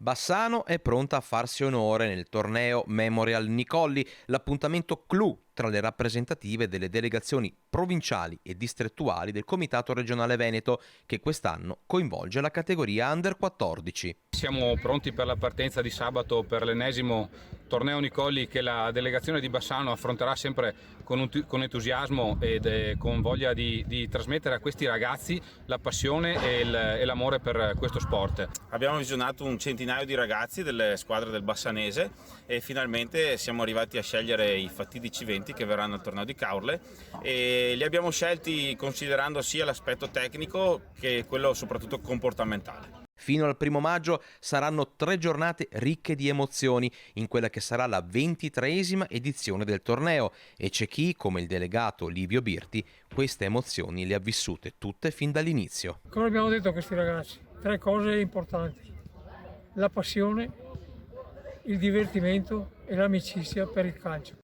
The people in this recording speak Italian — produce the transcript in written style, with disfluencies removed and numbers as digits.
Bassano è pronta a farsi onore nel torneo Memorial Nicolli, l'appuntamento clou tra le rappresentative delle delegazioni provinciali e distrettuali del Comitato regionale Veneto, che quest'anno coinvolge la categoria Under 14. Siamo pronti per la partenza di sabato per l'ennesimo torneo Nicolli che la delegazione di Bassano affronterà sempre con entusiasmo ed con voglia di trasmettere a questi ragazzi la passione e l'amore per questo sport. Abbiamo visionato un centinaio di ragazzi delle squadre del Bassanese e finalmente siamo arrivati a scegliere i fatidici 20 che verranno al torneo di Caorle, e li abbiamo scelti considerando sia l'aspetto tecnico che quello soprattutto comportamentale. Fino al 1° maggio saranno 3 giornate ricche di emozioni in quella che sarà la 23esima edizione del torneo, e c'è chi, come il delegato Livio Birti, queste emozioni le ha vissute tutte fin dall'inizio. Come abbiamo detto a questi ragazzi? 3 cose importanti: la passione, il divertimento e l'amicizia per il calcio.